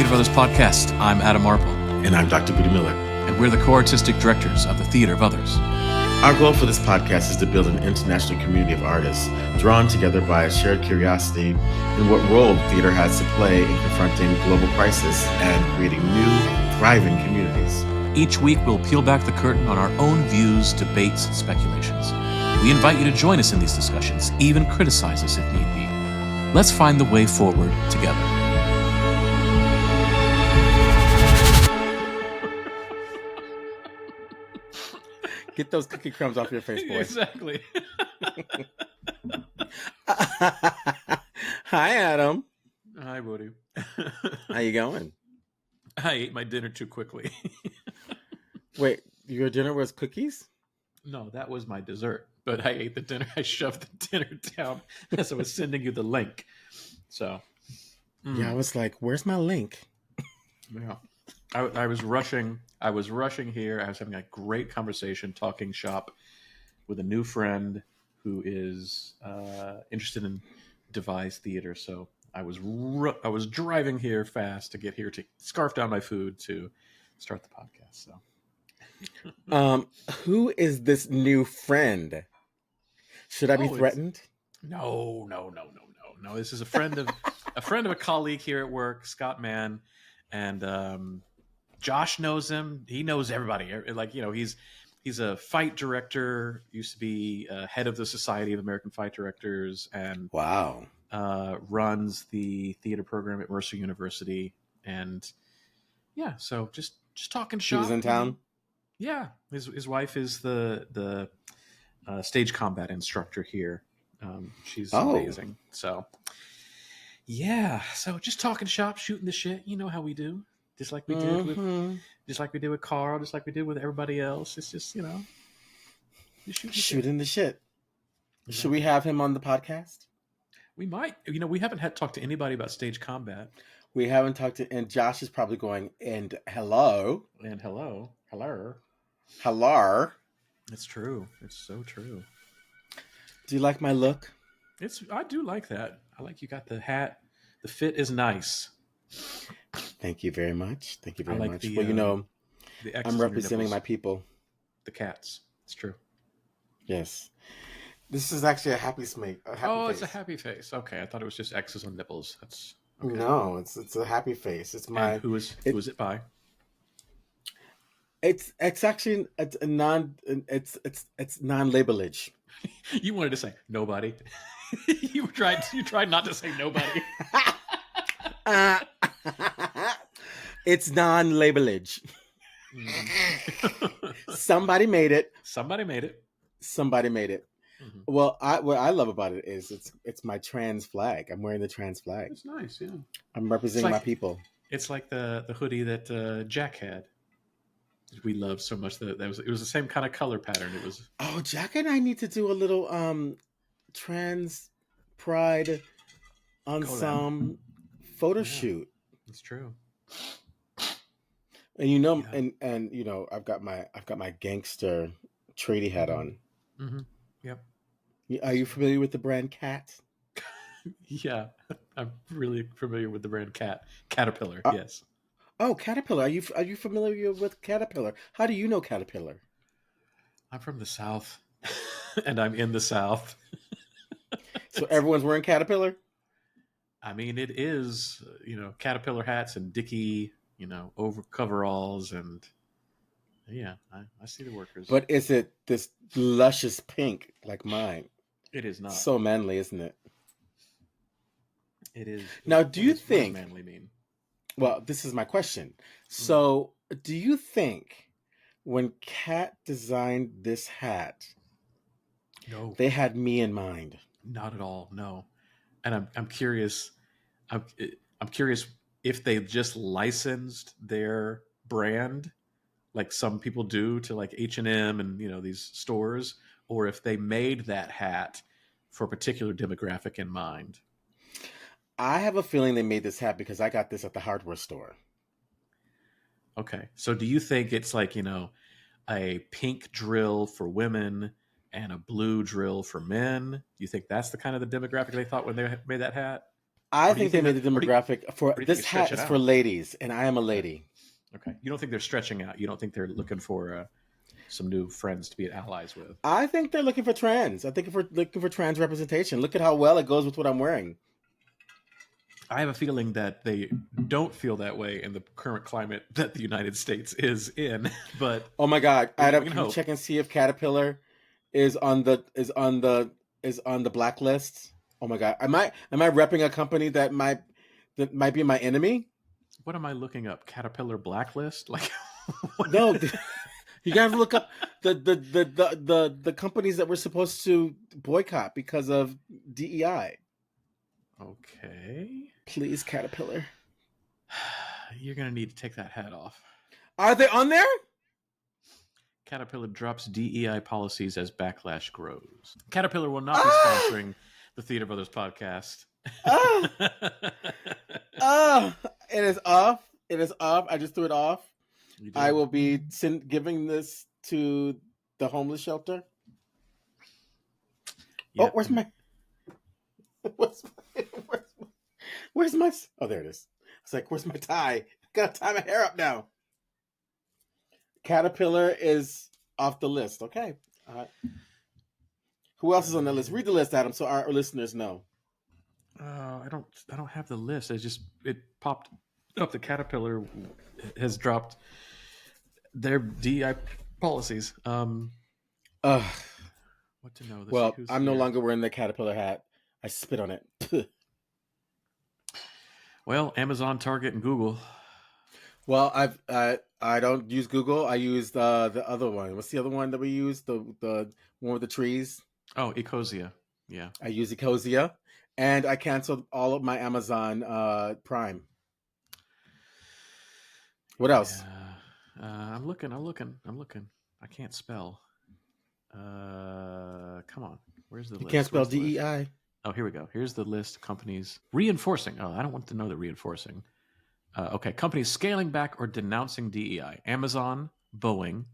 Theater of Others podcast. I'm Adam Marple. And I'm Dr. Budi Miller. And we're the co-artistic directors of the Theater of Others. Our goal for this podcast is to build an international community of artists drawn together by a shared curiosity in what role theater has to play in confronting global crisis and creating new, thriving communities. Each week, we'll peel back the curtain on our own views, debates, and speculations. We invite you to join us in these discussions, even criticize us if need be. Let's find the way forward together. Get those cookie crumbs off your face, boy. Exactly. Hi, Adam. Hi, Budi. How you going? I ate my dinner too quickly. Wait, your dinner was cookies? No, that was my dessert. But I ate the dinner. I shoved the dinner down as I was sending you the link. So, yeah, I was like, "Where's my link?" Yeah, I was rushing. I was rushing here. I was having a great conversation, talking shop with a new friend who is interested in devised theater. So I was driving here fast to get here to scarf down my food to start the podcast. So, who is this new friend? Should I be threatened? No. This is a friend of a colleague here at work, Scott Mann, and Josh knows him. He knows everybody. Like, you know, he's a fight director. Used to be head of the Society of American Fight Directors, and runs the theater program at Mercer University. And yeah, so just talking shop. He was in town. Yeah, his wife is the stage combat instructor here. She's amazing. So yeah, so just talking shop, shooting the shit. You know how we do, just like we did with Carl, just like we did with everybody else. It's just, you know, shooting the shit. Exactly. Should we have him on the podcast? We might. You know, we haven't had talked to anybody about stage combat. We haven't talked to, and Josh is probably going, and hello. It's true. It's so true. Do you like my look? I do like that. I like you got the hat. The fit is nice. Thank you very much. Well, you know, I'm representing my people. The cats. It's true. Yes. This is actually a happy face. It's a happy face. Okay, I thought it was just X's on nipples. That's okay. No, it's a happy face. It's my. And who is it by? It's actually it's non-labelage. You wanted to say nobody. you tried not to say nobody. It's non-labelage. Somebody made it. Mm-hmm. Well, what I love about it is it's my trans flag. I'm wearing the trans flag. It's nice, yeah. I'm representing my people. It's like the hoodie that Jack had. We loved so much that it was the same kind of color pattern. It was. Oh, Jack and I need to do a little trans pride ensemble photo shoot. It's true. And you know, and you know, I've got my gangster tradie hat on. Mm-hmm. Yep. Are you familiar with the brand Cat? Yeah, I'm really familiar with the brand Caterpillar. Yes. Oh, Caterpillar. Are you familiar with Caterpillar? How do you know Caterpillar? I'm from the South, and I'm in the South. So everyone's wearing Caterpillar? I mean, it is, you know, Caterpillar hats and Dickie, you know, over coveralls, and yeah, I see the workers. But is it this luscious pink like mine? It is not. So manly, isn't it? It is. Now, do you think... What does manly mean? Well, this is my question. So, do you think when Kat designed this hat, no, they had me in mind? Not at all. No, and I'm curious. I'm curious if they just licensed their brand, like some people do to like H&M and you know these stores, or if they made that hat for a particular demographic in mind. I have a feeling they made this hat because I got this at the hardware store. Okay. So do you think it's like, you know, a pink drill for women and a blue drill for men? Do you think that's the kind of the demographic they thought when they made that hat? I Or do you think they think made the that? demographic for Or do you think this it's stretch hat it is for out? ladies, and I am a Okay. lady. Okay. You don't think they're stretching out? You don't think they're looking for some new friends to be allies with? I think they're looking for trans. I think if we're looking for trans representation, look at how well it goes with what I'm wearing. I have a feeling that they don't feel that way in the current climate that the United States is in. But Oh my God, we Adam, can can you hope. check and see if Caterpillar is on the blacklist? Oh my God, am I repping a company that might be my enemy? What am I looking up? Caterpillar blacklist? Like, what? No, you guys look up the companies that we're supposed to boycott because of DEI. Okay. Please, Caterpillar. You're gonna need to take that hat off. Are they on there? Caterpillar drops DEI policies as backlash grows. Caterpillar will not be Ah, sponsoring the Theater Brothers podcast. ah, ah! It is off. It is off. I just threw it off. You I did. will be giving this to the homeless shelter. Oh, Yep. where's my where's my where's my oh, there it is. It's like, where's my tie? I gotta tie my hair up now. Caterpillar is off the list. Okay. Who else is on the list? Read the list, Adam, so our listeners know. I don't have the list. It popped up. The Caterpillar has dropped their DEI policies. Ugh. What to know? Let's see Well, who's I'm no here. longer wearing the Caterpillar hat. I spit on it. Well, Amazon, Target, and Google. Well, I don't use Google. I use the other one. What's the other one that we use? The one with the trees. Oh, Ecosia. Yeah. I use Ecosia, and I canceled all of my Amazon Prime. What else? Yeah. I'm looking. I can't spell. Come on. Where's the You list? can't spell Where's the list? DEI. Oh, here we go. Here's the list of companies reinforcing. Oh, I don't want to know the reinforcing. Okay, companies scaling back or denouncing DEI: Amazon, Boeing,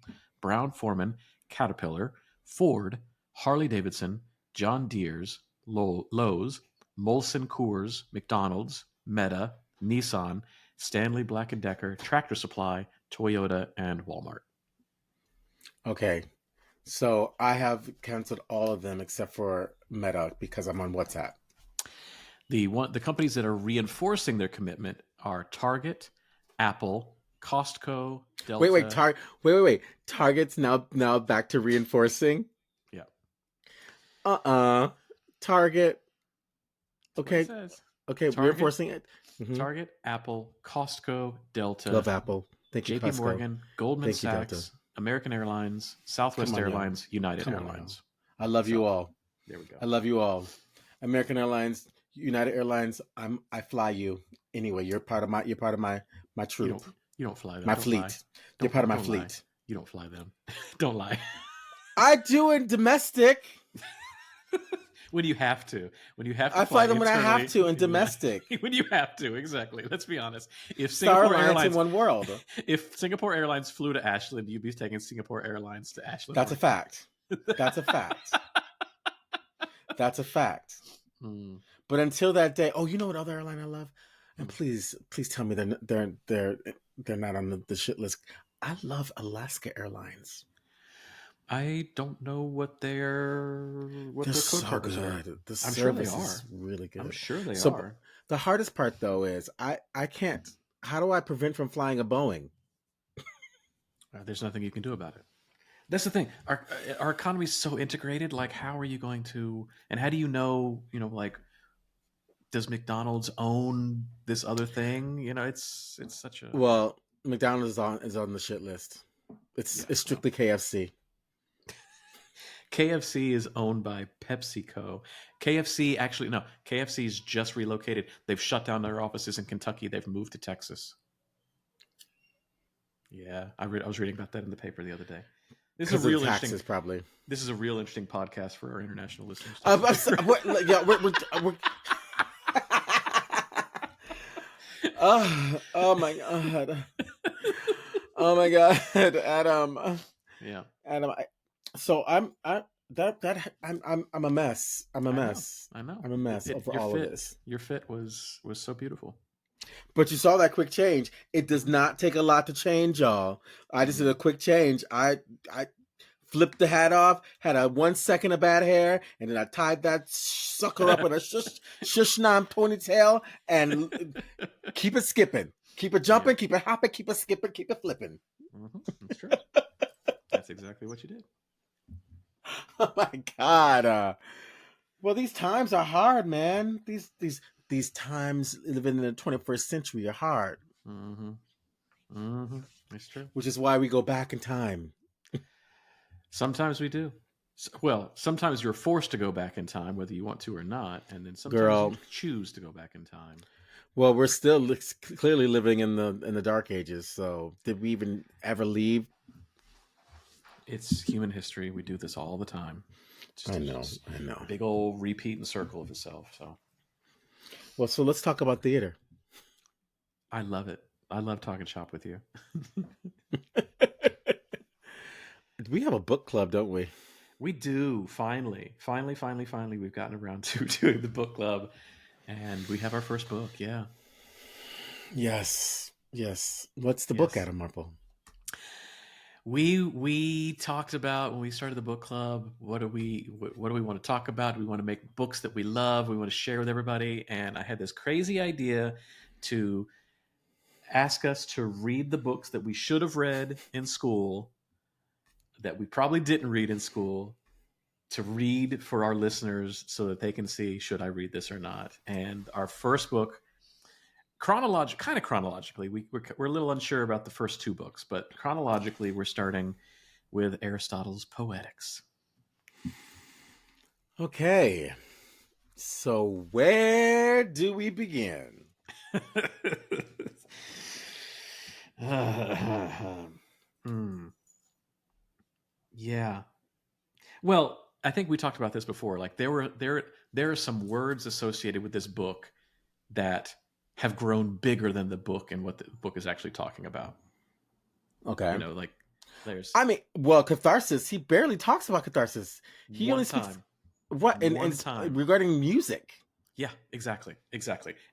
Brown Forman, Caterpillar, Ford, Harley Davidson, John Deere's, Lowe's, Molson Coors, McDonald's, Meta, Nissan, Stanley Black & Decker, Tractor Supply, Toyota, and Walmart. Okay, so I have canceled all of them except for Meta because I'm on WhatsApp. The companies that are reinforcing their commitment are Target, Apple, Costco, Delta. Wait. Target's now back to reinforcing. Yeah. Target. That's Okay. what it says. Okay, Target, reinforcing it. Mm-hmm. Target, Apple, Costco, Delta. Love Apple. Thank you, JP Costco. Morgan, Goldman Thank you, Sachs, Delta. American Airlines, Southwest Come on, Airlines, United Come on, Airlines. I love you all. There we go. I love you all. American Airlines, United Airlines. I fly you anyway. You're part of my troop. You don't fly them. My Don't fleet. lie. You're part of my don't fleet. Lie. You don't fly them. Don't lie. I do in domestic. When you have to. When you have to. I fly them when I internally, have to in domestic. When you have to, exactly. Let's be honest. If Star Singapore Alliance Airlines, in one world. If Singapore Airlines flew to Ashland, you'd be taking Singapore Airlines to Ashland. That's a fact. That's a fact. That's a fact. Hmm. But until that day, oh, you know what other airline I love? And please tell me they're not on the shit list. I love Alaska Airlines. I don't know what their code so partners are. good. The I'm sure they service are. is really good. I'm sure they So are. the hardest part though is I can't. How do I prevent from flying a Boeing? There's nothing you can do about it. That's the thing. Our economy is so integrated. Like, how are you going to? And how do you know? Like, does McDonald's own this other thing? It's such a. Well, McDonald's is on the shit list. It's strictly KFC. KFC is owned by PepsiCo. KFC actually no. KFC's just relocated. They've shut down their offices in Kentucky. They've moved to Texas. Yeah, I was reading about that in the paper the other day. This is a real interesting. Probably. This is a real interesting podcast for our international listeners. We're oh my god. Oh my god, Adam. Yeah. Adam. So I'm I'm a mess. I'm a I know. mess. I know. I'm a mess over all of this. Your fit was so beautiful. But you saw that quick change. It does not take a lot to change, y'all. I just did a quick change. I flipped the hat off, had a 1 second of bad hair, and then I tied that sucker up in a shush nam ponytail and keep it skipping. Keep it jumping, Yeah. keep it hopping, keep it skipping, keep it flipping. That's true. That's exactly what you did. Oh my God. Well, these times are hard, man. These times living in the 21st century are hard. It's true. Which is why we go back in time. Sometimes we do. Well, sometimes you're forced to go back in time, whether you want to or not, and then sometimes Girl. you choose to go back in time. Well, we're still clearly living in the dark ages. So, did we even ever leave? It's human history. We do this all the time. I know. A big old repeat and circle of itself. So, well, so let's talk about theater. I love it. I love talking shop with you. We have a book club, don't we? We do. Finally, we've gotten around to doing the book club, and we have our first book. Yeah. Yes. What's the book, Adam Marple? We talked about when we started the book club. What do we want to talk about? We want to make books that we love. We want to share with everybody. And I had this crazy idea to ask us to read the books that we should have read in school, that we probably didn't read in school, to read for our listeners so that they can see, should I read this or not? And our first book, chronologically, we're a little unsure about the first two books, but chronologically, we're starting with Aristotle's Poetics. Okay. So where do we begin? Yeah. Well, I think we talked about this before. Like there are some words associated with this book that have grown bigger than the book and what the book is actually talking about. Okay. You know, like there's. I mean, well, catharsis. He barely talks about catharsis. He only speaks. Time. What and time regarding music? Yeah, exactly.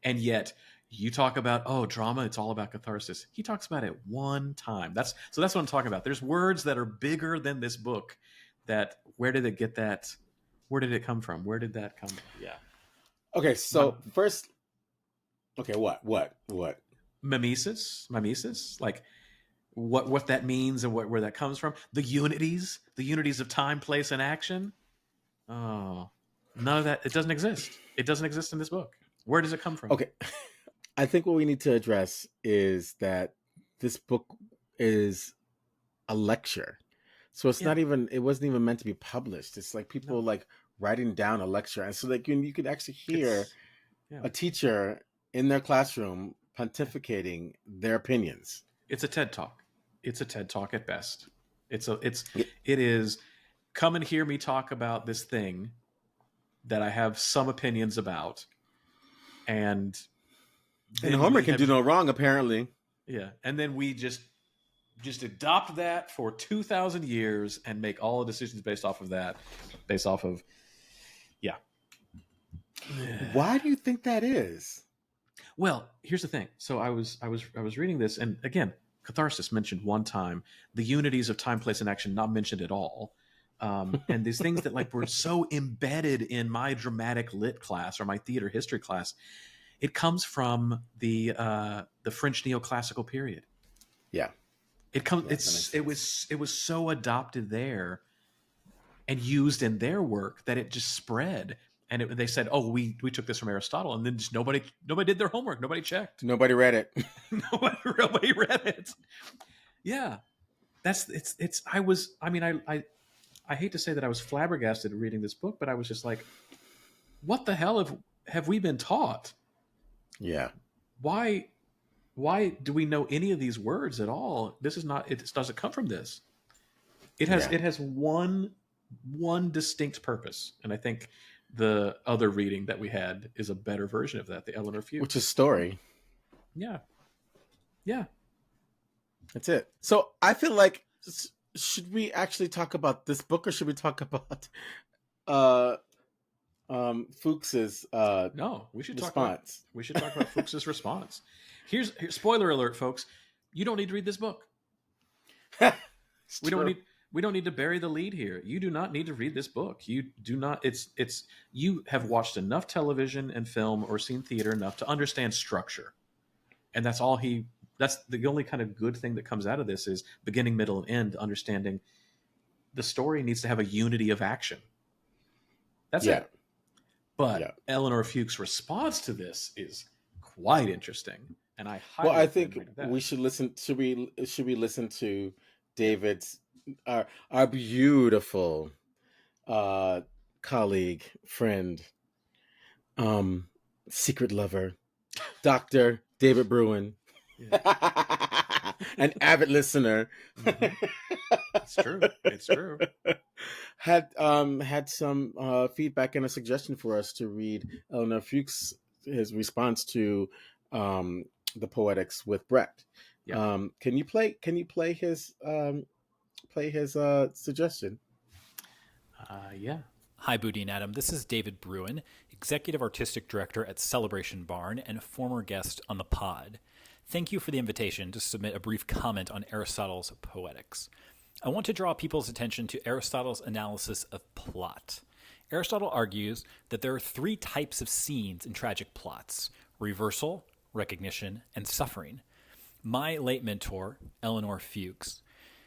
And yet you talk about drama. It's all about catharsis. He talks about it one time. That's what I'm talking about. There's words that are bigger than this book. That where did it get that? Where did it come from? Where did that come from? Yeah. Okay, so first. Okay, what? Mimesis, like what that means and where that comes from. The unities of time, place, and action. Oh, none of that. It doesn't exist. It doesn't exist in this book. Where does it come from? Okay, I think what we need to address is that this book is a lecture, so it's not even. It wasn't even meant to be published. It's like people like writing down a lecture, and so like you could actually hear a teacher in their classroom pontificating their opinions. It's a TED Talk. It's a TED Talk at best. It is come and hear me talk about this thing that I have some opinions about. And Homer can do no wrong, apparently. Yeah. And then we just adopt that for 2,000 years and make all the decisions based off of that, yeah. Why do you think that is? Well, here's the thing. So I was reading this, and again, catharsis mentioned one time, the unities of time, place, and action not mentioned at all. And these things that like were so embedded in my dramatic lit class or my theater history class, it comes from the French neoclassical period. Yeah, it was so adopted there and used in their work that it just spread. And they said, "Oh, we took this from Aristotle," and then just nobody did their homework. Nobody checked. Nobody read it. nobody read it. Yeah, I hate to say that I was flabbergasted reading this book, but I was just like, "What the hell have we been taught?" Yeah. Why do we know any of these words at all? This is not. It doesn't come from this. It has one distinct purpose, and I think the other reading that we had is a better version of that, the Eleanor Fuchs. Which is story. Yeah. That's it. So I feel like should we actually talk about this book, or should we talk about uh Fuchs's No, we should response? talk about Fuchs's response. Here's spoiler alert, folks. You don't need to read this book. It's We true. don't need we don't need to bury the lead here. You do not need to read this book. You do not. It's you have watched enough television and film or seen theater enough to understand structure, and that's all he. That's the only kind of good thing that comes out of this is beginning, middle, and end. Understanding the story needs to have a unity of action. That's Yeah. it. But Yeah. Eleanor Fuchs' response to this is quite interesting, and I Well, highly I recommend think reading that. we should listen. Should we listen to David's our beautiful colleague, friend, secret lover, Dr. David Bruin, Yeah. an avid listener. Mhm. It's true. It's true. Had some feedback and a suggestion for us to read Eleanor Fuchs' his response to the Poetics with Brett. Yeah. Can you play his suggestion? Yeah. Hi, Budi and Adam. This is David Bruin, Executive Artistic Director at Celebration Barn and a former guest on the pod. Thank you for the invitation to submit a brief comment on Aristotle's Poetics. I want to draw people's attention to Aristotle's analysis of plot. Aristotle argues that there are three types of scenes in tragic plots: reversal, recognition, and suffering. My late mentor, Eleanor Fuchs,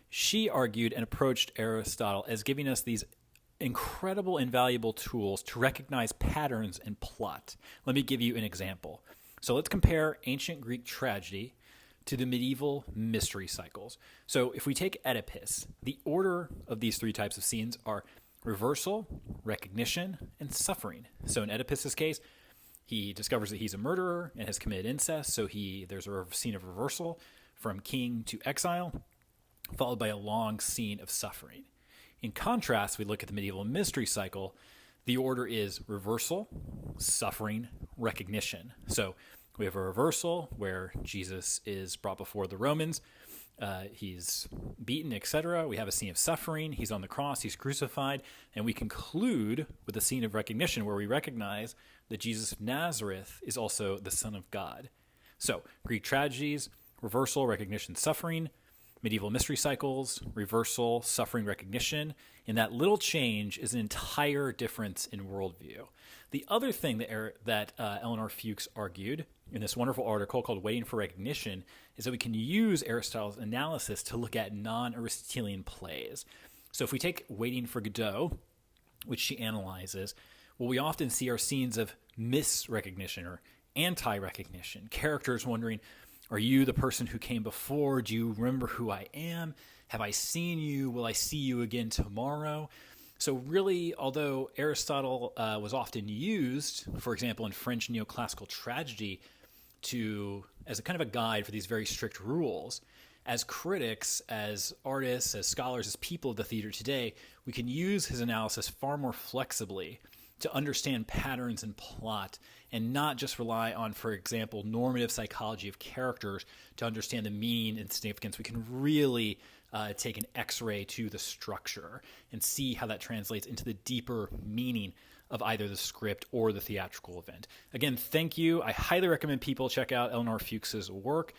she argued and approached Aristotle as giving us these incredible and valuable tools to recognize patterns in plot. Let me give you an example. So let's compare ancient Greek tragedy to the medieval mystery cycles. So if we take Oedipus, the order of these three types of scenes are reversal, recognition, and suffering. So in Oedipus's case, he discovers that he's a murderer and has committed incest, so there's a scene of reversal from king to exile, followed by a long scene of suffering. In contrast, we look at the medieval mystery cycle. The order is reversal, suffering, recognition. So we have a reversal where Jesus is brought before the Romans. He's beaten, etc. We have a scene of suffering. He's on the cross. He's crucified. And we conclude with a scene of recognition where we recognize that Jesus of Nazareth is also the Son of God. So Greek tragedies, reversal, recognition, suffering. Medieval mystery cycles, reversal, suffering, recognition, and that little change is an entire difference in worldview. The other thing that Eleanor Fuchs argued in this wonderful article called Waiting for Recognition is that we can use Aristotle's analysis to look at non-Aristotelian plays. So if we take Waiting for Godot, which she analyzes, what we often see are scenes of misrecognition or anti-recognition, characters wondering, are you the person who came before? Do you remember who I am? Have I seen you? Will I see you again tomorrow? So really, although Aristotle was often used, for example, in French neoclassical tragedy, as a kind of a guide for these very strict rules, as critics, as artists, as scholars, as people of the theater today, we can use his analysis far more flexibly to understand patterns in plot and not just rely on, for example, normative psychology of characters to understand the meaning and significance. We can really take an X-ray to the structure and see how that translates into the deeper meaning of either the script or the theatrical event. Again, thank you. I highly recommend people check out Eleanor Fuchs's work.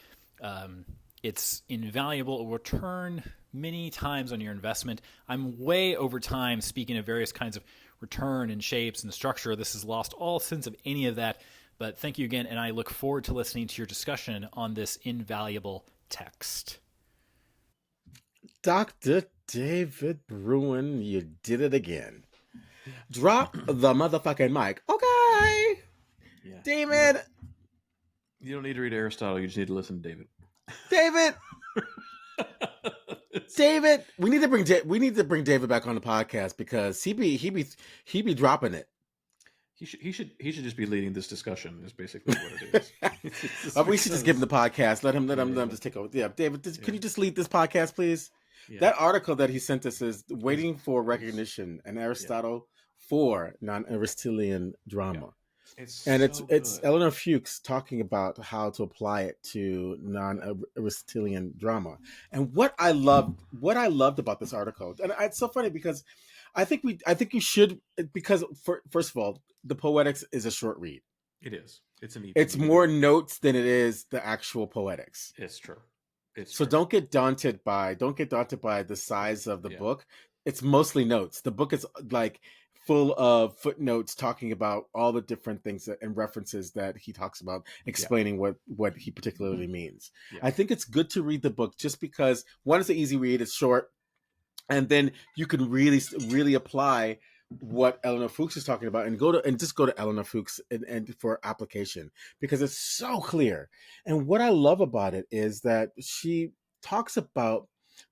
It's invaluable. It will return many times on your investment. I'm way over time speaking of various kinds of return and shapes and structure. This has lost all sense of any of that. But thank you again, and I look forward to listening to your discussion on this invaluable text. Dr. David Bruin, you did it again. Drop the motherfucking mic. Okay. Yeah. David. You don't need to read Aristotle. You just need to listen to David. David. David, we need to bring David back on the podcast because he be dropping it. He should just be leading this discussion. Is basically what it is. We should just give him the podcast. Let him just take over. Yeah, David, could you just lead this podcast, please? Yeah. That article that he sent us is Waiting for Recognition and Aristotle for non-Aristotelian drama. It's And so it's good. Eleanor Fuchs talking about how to apply it to non-Aristotelian drama. And what I loved about this article, and it's so funny because I think you should, because first of all, the Poetics is a short read. It is. It's an It's easy more read. notes than it is the actual Poetics. It's true. It's So true. don't get daunted by the size of the Yeah. book. It's mostly notes. The book is like full of footnotes talking about all the different things and references that he talks about, Yeah. explaining what he particularly means. Yeah. I think it's good to read the book just because one, is an easy read, it's short, and then you can really apply what Eleanor Fuchs is talking about, and just go to Eleanor Fuchs and for application, because it's so clear. And what I love about it is that she talks about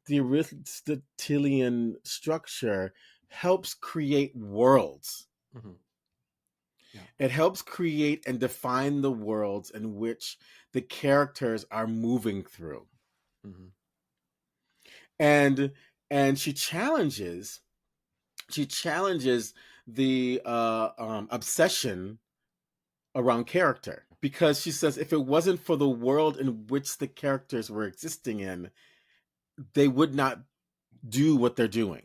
the Aristotelian structure helps create worlds. Hmm. Yeah. It helps create and define the worlds in which the characters are moving through. Hmm. And she challenges the obsession around character, because she says if it wasn't for the world in which the characters were existing in, they would not do what they're doing.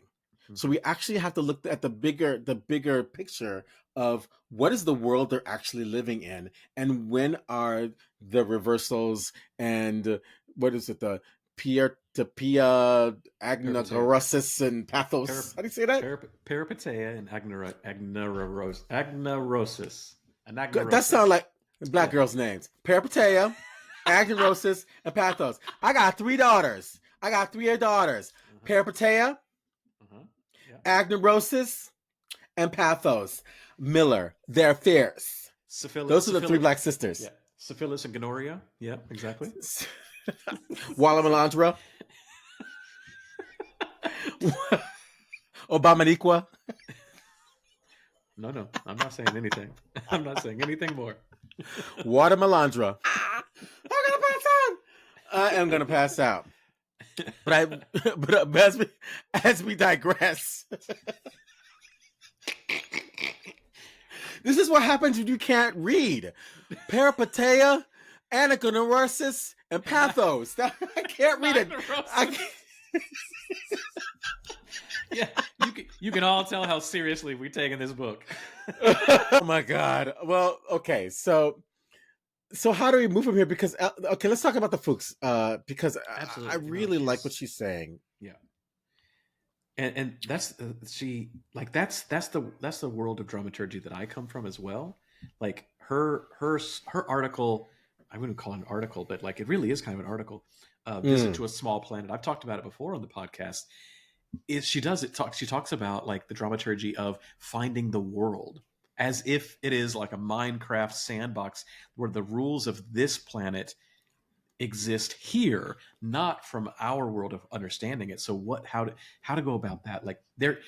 So Hmm. we actually have to look at the bigger picture of what is the world they're actually living in, and when are the reversals, and what is it, the Pierre to Pia Peripateia. Agnagorosis and Pathos. How do you say that? Peripateia and agnarosis. That sounds Anagnerosis. like black Yeah. girls' names. Peripateia, Agnerosis, and Pathos. I got three daughters. Uh-huh. Peripateia, Uh-huh. Yeah. Agnerosis, and Pathos. Miller, they're fierce. Syphilis. Those are the three Syphilis. black sisters. Yeah. Syphilis and gonorrhea. Yeah. Exactly. Walla Melandra, Obamaniqua. No, no. I'm not saying anything. I'm not saying anything more. Water Melandra. I'm gonna pass out. I am gonna pass out. But as we digress, this is what happens when you can't read. Peripateia, anagoneurosis, and pathos. I can't read it. I can't. Yeah, you can all tell how seriously we're taking this book. Oh my god. Well, okay. So how do we move from here? Because okay, let's talk about the Fuchs. Because I Absolutely, really like what she's saying. yeah, and that's she like that's the world of dramaturgy that I come from as well. Like her article, I wouldn't call it an article, but like it really is kind of an article. Visit to a Small Planet. I've talked about it before on the podcast. Is she does it talk she talks about like the dramaturgy of finding the world as if it is like a Minecraft sandbox where the rules of this planet exist here, not from our world of understanding it. So how to go about that? Like there,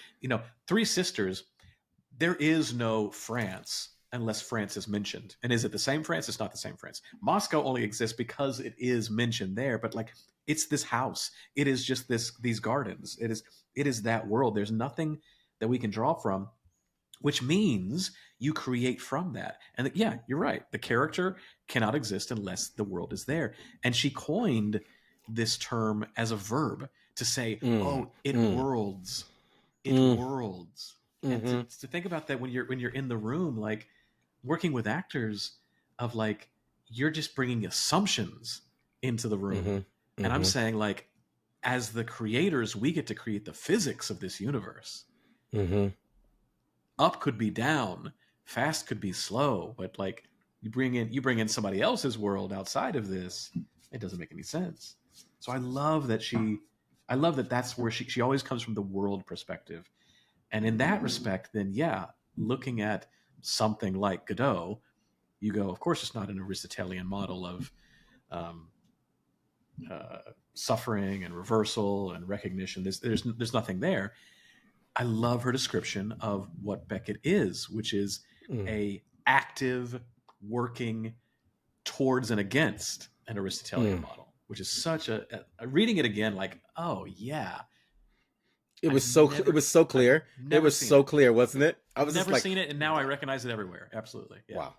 Three Sisters, there is no France unless France is mentioned. And is it the same France? It's not the same France. Moscow only exists because it is mentioned there, but like it's this house. It is just these gardens. It is that world. There's nothing that we can draw from, which means you create from that. And yeah, you're right. The character cannot exist unless the world is there. And she coined this term as a verb to say, Mm, "Oh, it mm, worlds, it mm, worlds." And mm-hmm, to think about that when you're in the room, like working with actors, of like you're just bringing assumptions into the room, mm-hmm, and I'm mm-hmm, saying like as the creators, we get to create the physics of this universe. mm-hmm. Up could be down, fast could be slow, but like you bring in somebody else's world outside of this, it doesn't make any sense. So I love that that's where she always comes from the world perspective. And in that respect, then yeah, looking at something like Godot, you go, of course, it's not an Aristotelian model of um, suffering and reversal and recognition. There's nothing there. I love her description of what Beckett is, which is Mm, a active working towards and against an Aristotelian mm. model, which is such a reading it again, like, oh yeah, It was so clear. It was so clear, wasn't it? I was never seen it, and now I recognize it everywhere. Absolutely. Yeah. Wow.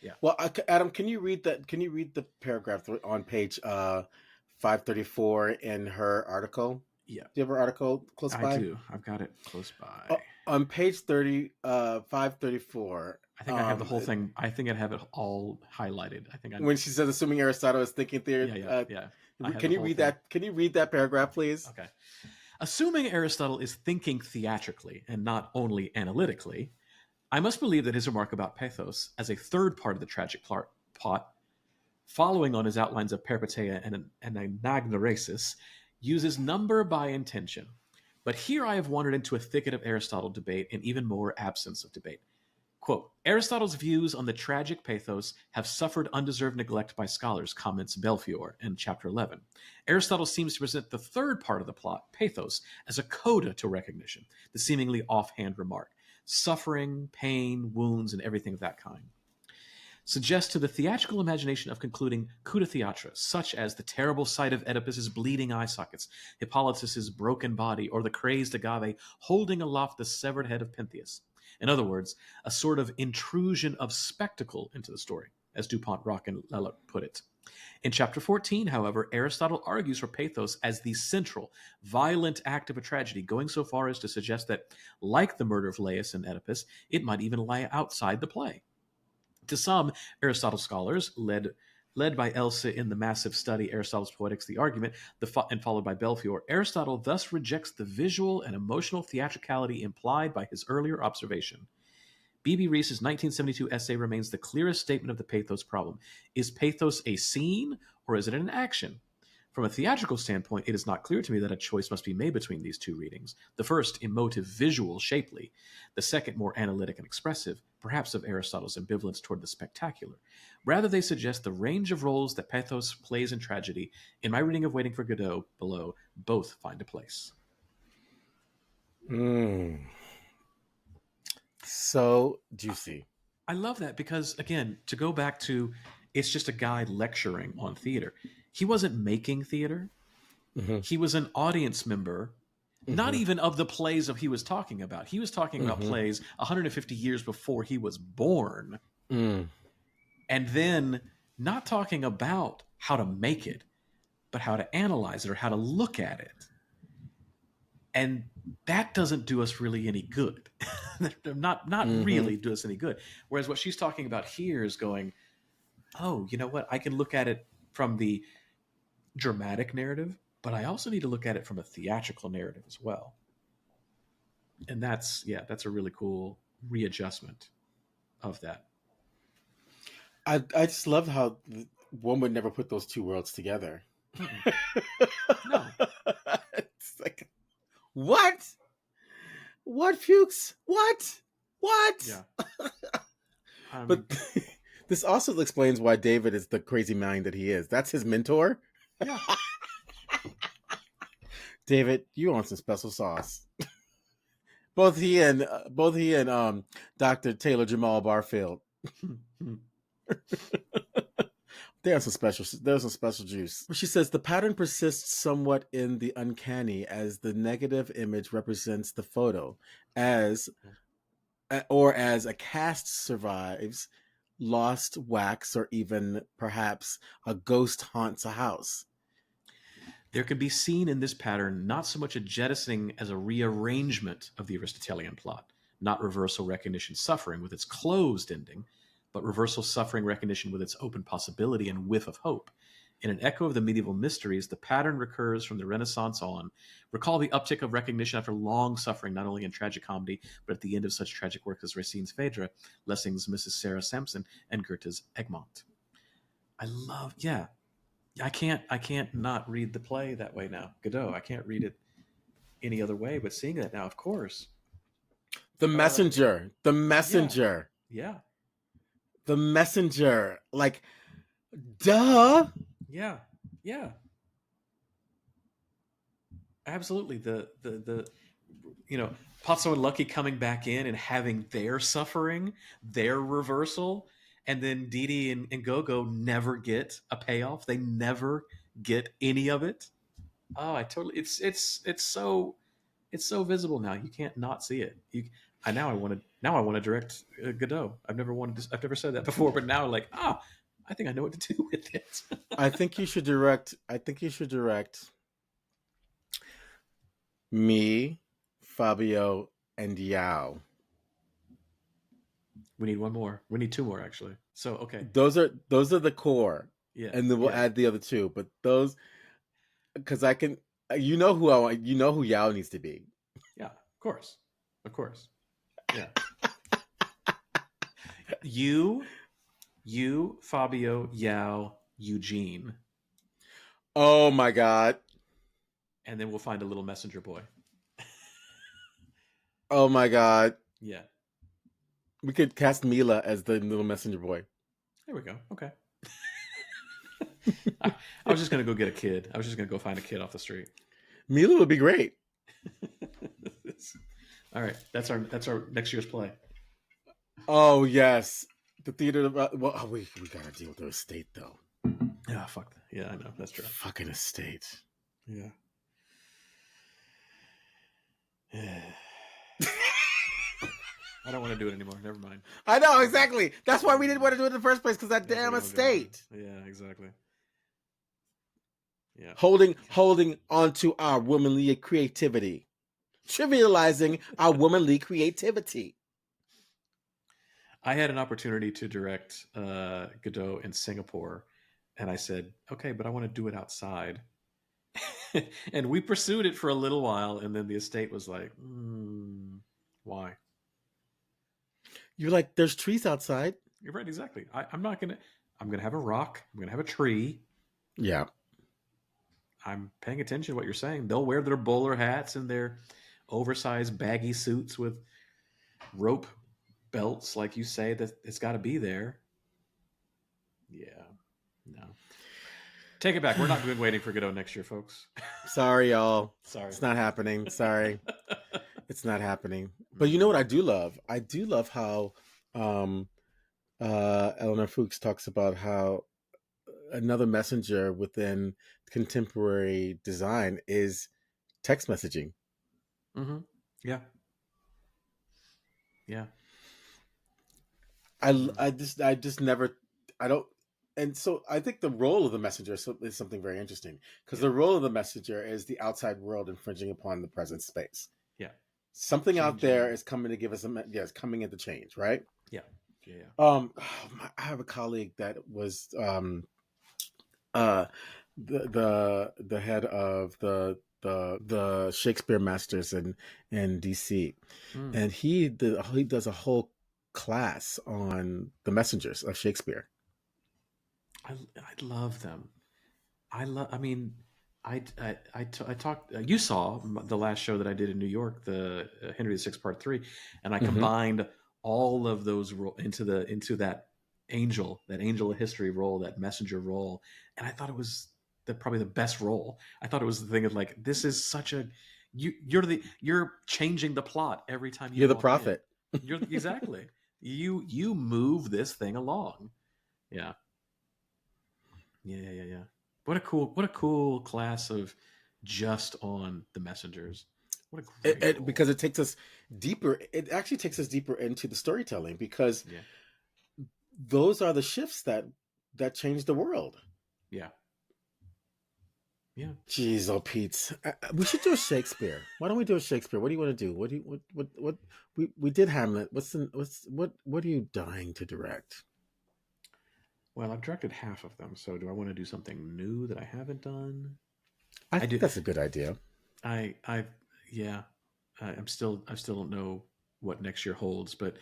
Yeah. Well, Adam, can you read that? Can you read the paragraph on page 534 in her article? Yeah. Do you have her article close by? I do. I've got it close by. On page 534. I think I have the whole thing. I think I have it all highlighted. I think when she says, assuming Aristotle is thinking theory. Yeah. Can you read that? Can you read that paragraph, please? Okay. Assuming Aristotle is thinking theatrically and not only analytically, I must believe that his remark about pathos as a third part of the tragic plot, following on his outlines of peripeteia and anagnoresis, uses number by intention. But here I have wandered into a thicket of Aristotle debate and even more absence of debate. Quote, Aristotle's views on the tragic pathos have suffered undeserved neglect by scholars, comments Belfiore in chapter 11. Aristotle seems to present the third part of the plot, pathos, as a coda to recognition, the seemingly offhand remark. Suffering, pain, wounds, and everything of that kind. Suggests to the theatrical imagination of concluding coup de theatre, such as the terrible sight of Oedipus's bleeding eye sockets, Hippolytus's broken body, or the crazed Agave holding aloft the severed head of Pentheus. In other words, a sort of intrusion of spectacle into the story, as Dupont, Rock, and Lellert put it. In chapter 14, however, Aristotle argues for pathos as the central, violent act of a tragedy, going so far as to suggest that, like the murder of Laius and Oedipus, it might even lie outside the play. To some Aristotle scholars, led by Elsa in the massive study Aristotle's Poetics, the Argument, and followed by Belfiore, Aristotle thus rejects the visual and emotional theatricality implied by his earlier observation. B.B. Rees's 1972 essay remains the clearest statement of the pathos problem. Is pathos a scene, or is it an action? From a theatrical standpoint, it is not clear to me that a choice must be made between these two readings. The first, emotive, visual, shapely. The second, more analytic and expressive, perhaps of Aristotle's ambivalence toward the spectacular. Rather, they suggest the range of roles that pathos plays in tragedy. In my reading of Waiting for Godot, below, both find a place. So juicy. I love that because, again, to go back to, it's just a guy lecturing on theater. He wasn't making theater. Mm-hmm. He was an audience member, not even of the plays of he was talking about. He was talking about plays 150 years before he was born. And then not talking about how to make it, but how to analyze it or how to look at it. And that doesn't do us really any good. not really do us any good. Whereas what she's talking about here is going, oh, you know what? I can look at it from the dramatic narrative, but I also need to look at it from a theatrical narrative as well. And that's a really cool readjustment of that. I just love how one would never put those two worlds together. No. It's like, what? What, Fuchs? What? Yeah. But this also explains why David is the crazy mind that he is. That's his mentor. Yeah. David, you on some special sauce. Both he and Dr. Taylor Jamal Barfield. There's some special juice. She says the pattern persists somewhat in the uncanny as the negative image represents the photo, as a cast survives lost wax, or even perhaps a ghost haunts a house. There can be seen in this pattern not so much a jettisoning as a rearrangement of the Aristotelian plot, not reversal, recognition, suffering with its closed ending, but reversal, suffering, recognition with its open possibility and whiff of hope. In an echo of the medieval mysteries, the pattern recurs from the Renaissance on. Recall the uptick of recognition after long suffering, not only in tragic comedy, but at the end of such tragic works as Racine's Phaedra, Lessing's Mrs. Sarah Sampson, and Goethe's Egmont. I can't not read the play that way now. Godot, I can't read it any other way, but seeing that now, of course. The messenger. Yeah. The messenger. Like, duh. Yeah. Absolutely. The Pozzo and Lucky coming back in and having their suffering, their reversal, and then Didi and Gogo never get a payoff. They never get any of it. Oh, it's It's so visible now. You can't not see it. Now I want to direct Godot. I've never said that before, but now like, I think I know what to do with it. I think you should direct me, Fabio, and Yao. We need one more. We need two more actually. So okay. Those are the core. Yeah. And then we'll add the other two. But those, because I can, you know who Yao needs to be. Yeah, of course. Yeah. you, Fabio, Yao, Eugene. Oh my God. And then we'll find a little messenger boy. Oh my God. Yeah. We could cast Mila as the little messenger boy. There we go. Okay. I was just gonna go get a kid. I was just gonna go find a kid off the street. Mila would be great. All right, that's our next year's play. Oh yes, the theater. Well, we gotta deal with the estate though. Yeah, fuck. Yeah, I know that's true. Fucking estate. Yeah. I don't want to do it anymore. Never mind. I know exactly. That's why we didn't want to do it in the first place, because that damn estate. Yeah, exactly. Yeah. Holding onto our womanly creativity, trivializing our womanly creativity. I had an opportunity to direct Godot in Singapore, and I said, "Okay, but I want to do it outside." And we pursued it for a little while, and then the estate was like, "Why?" You're like, "There's trees outside." You're right, exactly. I'm gonna have a rock. I'm gonna have a tree. Yeah. I'm paying attention to what you're saying. They'll wear their bowler hats and their oversized baggy suits with rope belts, like you say, that it's got to be there. Yeah. No. Take it back. We're not waiting for Godot next year, folks. Sorry, y'all. Sorry. It's not happening. Sorry. It's not happening. But you know what I do love? I do love how Eleanor Fuchs talks about how another messenger within contemporary design is text messaging. Mm-hmm. Yeah. Yeah. I just never, I don't, and so I think the role of the messenger is something very interesting, because the role of the messenger is the outside world infringing upon the present space. Yeah. Something out there is coming to give us it's coming into change, right? Yeah. Yeah. I have a colleague that was the head of the Shakespeare Masters in DC, and he does a whole class on the messengers of Shakespeare. I love them. I talked. You saw the last show that I did in New York, the Henry VI Part 3, and I combined all of those into that angel of history role, that messenger role, and I thought it was probably the best role. I thought it was the thing of like, this is such a you're changing the plot every time you're You're exactly you move this thing along. Yeah. What a cool class of just on the messengers. What a great because it takes us deeper. It actually takes us deeper into the storytelling, because those are the shifts that change the world. Yeah. Yeah. Jeez, oh Pete, we should do a Shakespeare. Why don't we do a Shakespeare? What do you want to do? What we did Hamlet. What are you dying to direct? Well, I've directed half of them, so do I want to do something new that I haven't done? I think that's a good idea. I still don't know what next year holds, but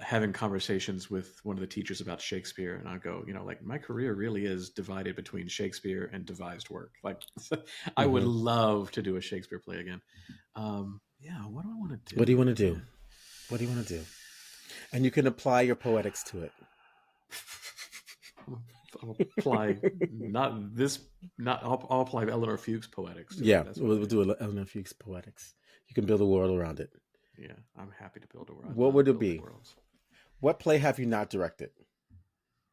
having conversations with one of the teachers about Shakespeare, and I go, like, my career really is divided between Shakespeare and devised work. Like, I would love to do a Shakespeare play again. What do I want to do? What do you want to do? What do you want to do? And you can apply your poetics to it. I'll apply I'll apply Eleanor Fuchs poetics. Yeah, we'll do Eleanor Fuchs poetics. You can build a world around it. Yeah, I'm happy to build a world. What would it be? What play have you not directed?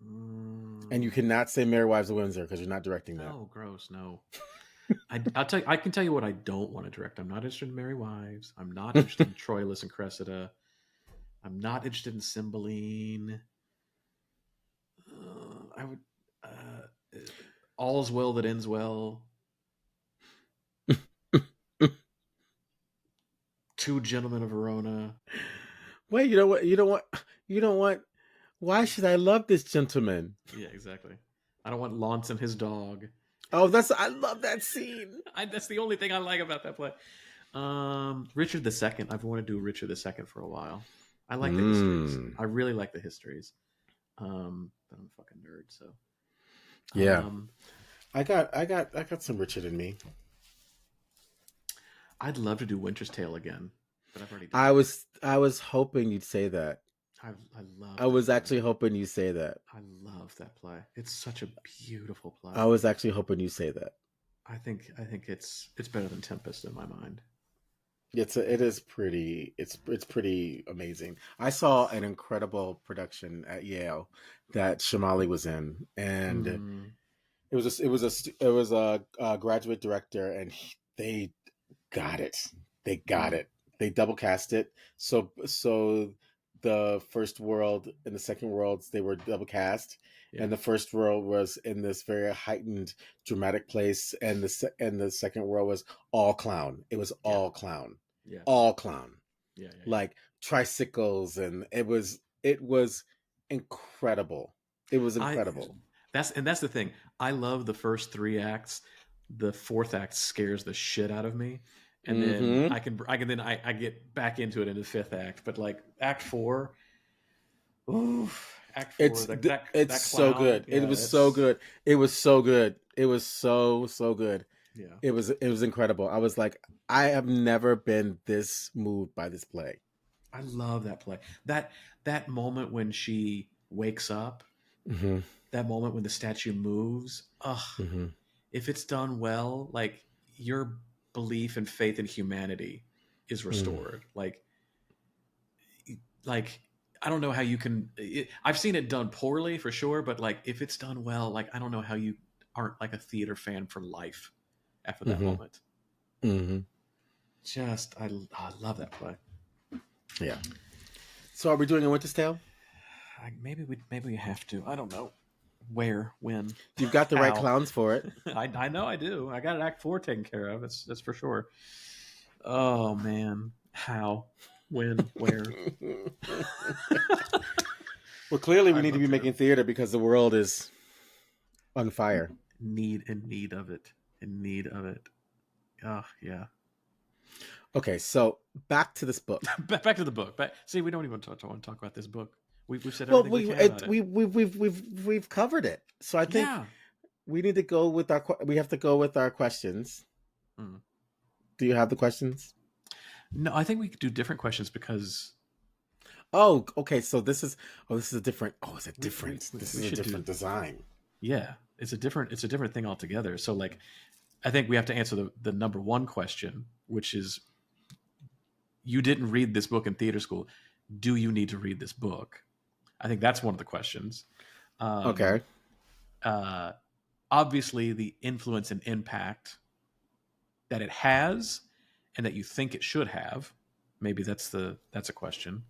And you cannot say Merry Wives of Windsor because you're not directing that. Oh, gross! No. I can tell you what I don't want to direct. I'm not interested in Merry Wives. I'm not interested in Troilus and Cressida. I'm not interested in Cymbeline. I would. All's well that ends well. Two Gentlemen of Verona. Wait, you know what? You don't want. You don't want. Why should I love this gentleman? Yeah, exactly. I don't want Launce and his dog. Oh, I love that scene. That's the only thing I like about that play. Richard II. I've wanted to do Richard II for a while. I like the histories. I really like the histories. But I'm a fucking nerd, so yeah. I got some Richard in me. I'd love to do Winter's Tale again, but I've already done I was hoping you'd say that. I was actually hoping you'd say that. I love that play. It's such a beautiful play. I was actually hoping you'd say that. I think it's better than Tempest in my mind. It is pretty. It's pretty amazing. I saw an incredible production at Yale that Shamali was in, and it was a graduate director, and they got it. They got it. They double cast it. So the first world and the second worlds, they were double cast. Yeah. And the first world was in this very heightened dramatic place, and the second world was all clown. It was all clown. Yeah. All clown. Yeah. Like tricycles, and it was incredible. It was incredible. That's the thing. I love the first 3 acts. The 4th act scares the shit out of me. And then I get back into it in the 5th act. But like Act 4, Act 4, it's so good. Yeah, it was so good. It was so good. It was so good. Yeah, it was incredible. I was like, I have never been this moved by this play. I love that play. That moment when she wakes up, that moment when the statue moves. If it's done well, like your belief and faith in humanity is restored. Like I don't know how you can. I've seen it done poorly for sure, but like if it's done well, like I don't know how you aren't like a theater fan for life after that moment. Just I love that play. Yeah. So are we doing a Winter's Tale? Maybe we have to. I don't know. Where, when? You've got the right clowns for it. I know I do. I got Act 4 taken care of. That's for sure. Oh man, how, when, where? Well, clearly we need to be making theater because the world is on fire. In need of it. Oh yeah. Okay, so back to this book. back to the book. See, we don't even want to talk about this book. We've said everything we can about it. We've covered it. So I think we need to go with our questions. Do you have the questions? No, I think we could do different questions because. Oh, okay. So this is a different. Oh, it's a different. This is a different design. Yeah, it's a different thing altogether. So like, I think we have to answer the number one question, which is, you didn't read this book in theater school. Do you need to read this book? I think that's one of the questions. Okay. Obviously, the influence and impact that it has, and that you think it should have. Maybe that's a question.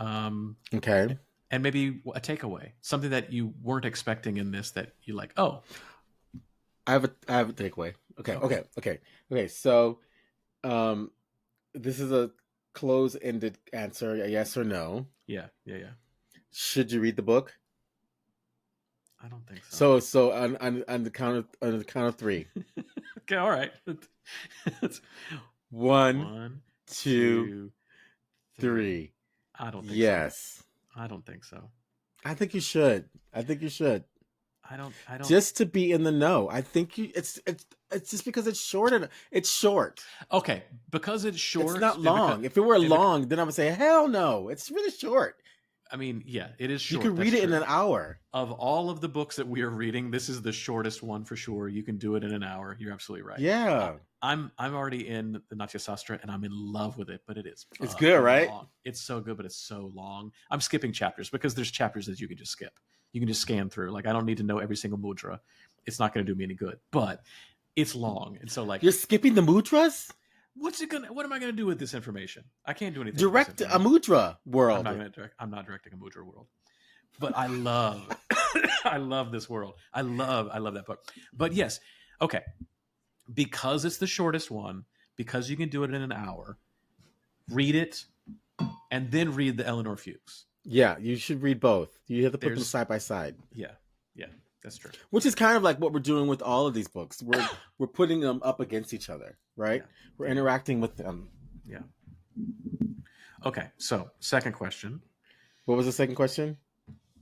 Okay. And maybe a takeaway, something that you weren't expecting in this that you like. Oh, I have a takeaway. Okay. So, this is a close-ended answer, a yes or no. Yeah. Should you read the book? I don't think so. So on the count of 3. Okay, all right. 1, 2, 3. I don't think yes. So. I don't think so. I think you should. I don't just to be in the know. I think it's just because it's short. It's short. Okay, because it's short. It's not long. If it were long, then I would say hell no. It's really short. I mean, yeah, it is short. You can read it in an hour. Of all of the books that we are reading, this is the shortest one for sure. You can do it in an hour. You're absolutely right. Yeah. I'm already in the Natya Sastra and I'm in love with it, but it is. It's good, right? Long. It's so good, but it's so long. I'm skipping chapters because there's chapters that you can just skip. You can just scan through. Like I don't need to know every single mudra. It's not going to do me any good. But it's long, and so like You're skipping the mudras? what am I gonna do with this information? I can't do anything. Direct a mudra world. I'm not directing a mudra world. But I love I love this world. I love that book. But yes, okay. Because it's the shortest one, because you can do it in an hour, read it and then read the Eleanor Fuchs. Yeah, you should read both. You have to put them side by side. Yeah, that's true. Which is kind of like what we're doing with all of these books. We're putting them up against each other, right? Yeah. We're interacting with them. Yeah. Okay, so second question. What was the second question?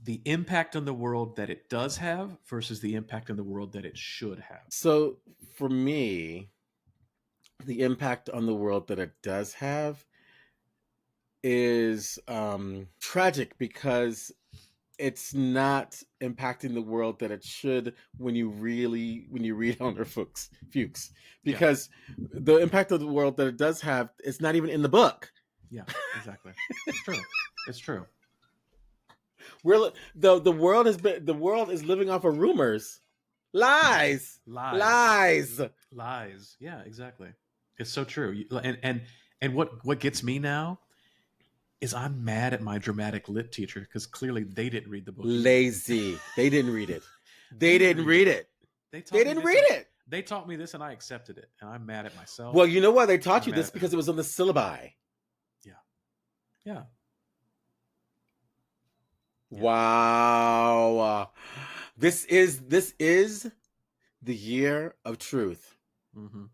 The impact on the world that it does have versus the impact on the world that it should have. So for me, the impact on the world that it does have is tragic because it's not impacting the world that it should when you read Eleanor Fuchs. Because the impact of the world that it does have, it's not even in the book. Yeah, exactly. It's true. It's true. The world is living off of rumors, lies. Yeah, exactly. It's so true. And what gets me now is I'm mad at my dramatic lit teacher because clearly they didn't read the book. Lazy. They didn't read it. They didn't read it. They didn't read it. They taught me this and I accepted it, and I'm mad at myself. Well, you know why they taught you this? Because it was on the syllabi. Yeah. Wow. This is the year of truth. Mm-hmm.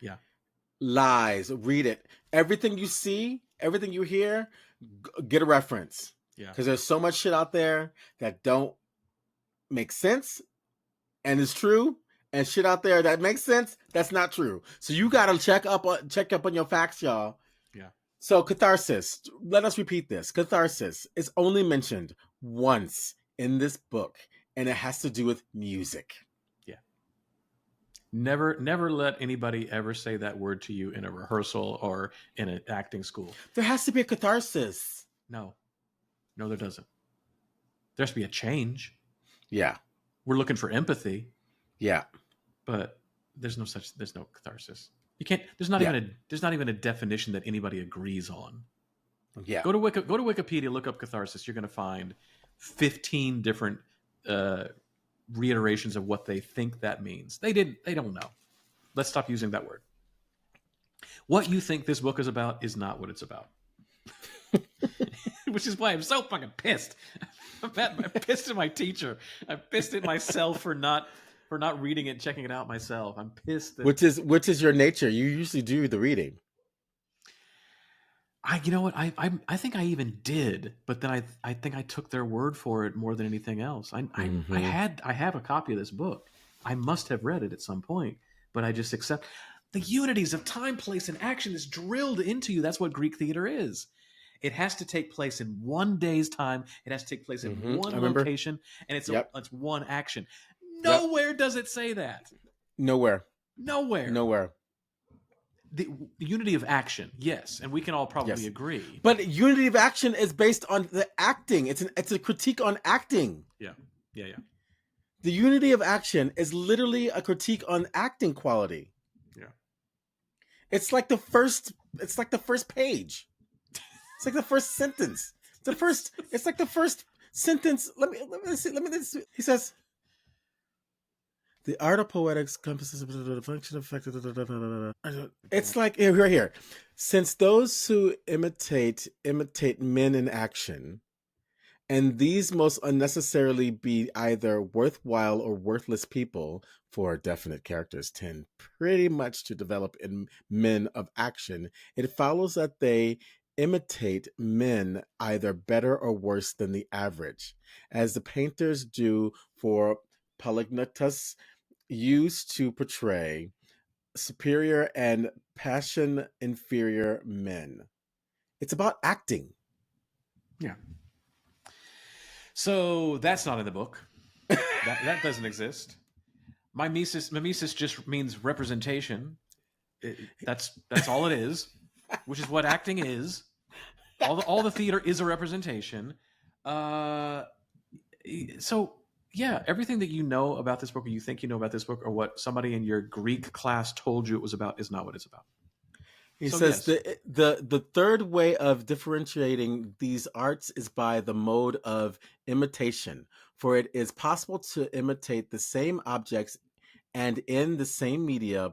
Yeah. Lies. Read it. Everything you see, everything you hear, get a reference. Yeah. Because there's so much shit out there that don't make sense and is true, and shit out there that makes sense that's not true. So you gotta check up on your facts, y'all. Yeah. So catharsis, let us repeat this. Catharsis is only mentioned once in this book, and it has to do with music. Yeah. Never let anybody ever say that word to you in a rehearsal or in an acting school. There has to be a catharsis. No, there doesn't. There has to be a change. Yeah. We're looking for empathy. Yeah. But there's no catharsis. You can't. There's not even a definition that anybody agrees on. Yeah. Go to Wikipedia, look up catharsis. You're going to find 15 different reiterations of what they think that means. They don't know. Let's stop using that word. What you think this book is about is not what it's about. Which is why I'm so fucking pissed. I'm pissed at my teacher. I'm pissed at myself for not reading it, checking it out myself. I'm pissed. Which is your nature. You usually do the reading. You know what? I think I even did, but then I think I took their word for it more than anything else. I have a copy of this book. I must have read it at some point, but I just accept the unities of time, place, and action is drilled into you. That's what Greek theater is. It has to take place in one day's time. It has to take place in one location, and it's one action. Nowhere does it say that. Nowhere. The unity of action, yes, and we can all probably agree. But unity of action is based on the acting. It's a critique on acting. Yeah. The unity of action is literally a critique on acting quality. Yeah. It's like the first page. It's like the first sentence. It's like the first sentence. Let me see. He says, the art of poetics encompasses the function, effect. It's like right here. Since those who imitate men in action, and these most unnecessarily be either worthwhile or worthless people, for definite characters tend pretty much to develop in men of action, it follows that they imitate men either better or worse than the average, as the painters do for Polygnotus used to portray superior and passion inferior men. It's about acting. Yeah. So that's not in the book. that doesn't exist. Mimesis just means representation. That's all it is, which is what acting is. All the theater is a representation. So Yeah, everything that you know about this book, or you think you know about this book, or what somebody in your Greek class told you it was about, is not what it's about. He So says yes, the third way of differentiating these arts is by the mode of imitation, for it is possible to imitate the same objects and in the same media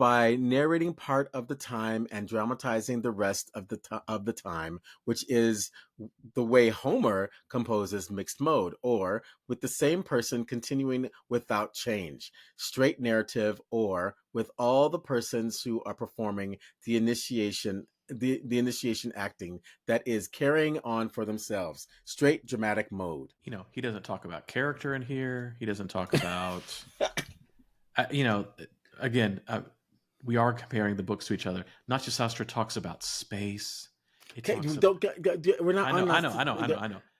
by narrating part of the time and dramatizing the rest of the time, which is the way Homer composes mixed mode, or with the same person continuing without change, straight narrative, or with all the persons who are performing the initiation acting, that is carrying on for themselves, straight dramatic mode. he doesn't talk about character in here. He doesn't talk about, you know, again, we are comparing the books to each other. Natyasastra talks about space. It Okay, talks. we're not.